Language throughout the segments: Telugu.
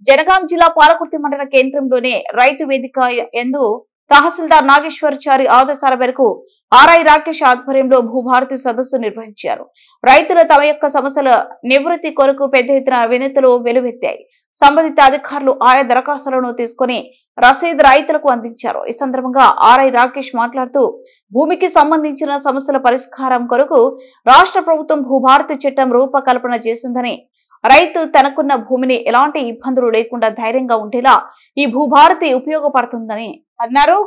జనగాం జిల్లా పాలకుర్తి మండల కేంద్రంలోని రైతు వేదిక యందు తహసీల్దార్ నాగేశ్వరచారి ఆదేశాల మేరకు ఆర్ఐ రాకేష్ ఆధ్వర్యంలో భూభారతి సదస్సు నిర్వహించారు. రైతులు తమ యొక్క సమస్యల నివృత్తి కొరకు పెద్ద ఎత్తున వినతులు వెలువెత్తాయి. సంబంధిత అధికారులు ఆయా దరఖాస్తులను తీసుకుని రసీదు రైతులకు అందించారు. ఈ సందర్భంగా ఆర్ఐ రాకేష్ మాట్లాడుతూ భూమికి సంబంధించిన సమస్యల పరిష్కారం కొరకు రాష్ట్ర ప్రభుత్వం భూభారతి చట్టం రూపకల్పన చేసిందని, రైతు తనకున్న భూమిని ఎలాంటి ఇబ్బందులు లేకుండా ధైర్యంగా ఉండేలా ఈ భూభారతి ఉపయోగపడుతుందని అన్నారు.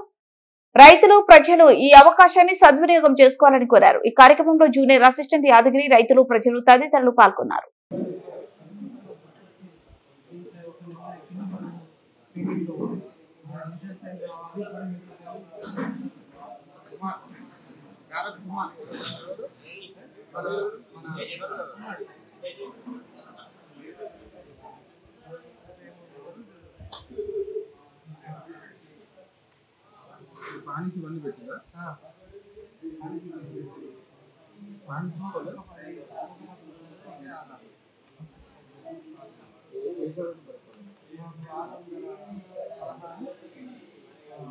రైతులు ప్రజలు ఈ అవకాశాన్ని సద్వినియోగం చేసుకోవాలని కోరారు. ఈ కార్యక్రమంలో జూనియర్ అసిస్టెంట్ యాదగిరి, రైతులు, ప్రజలు తదితరులు పాల్గొన్నారు.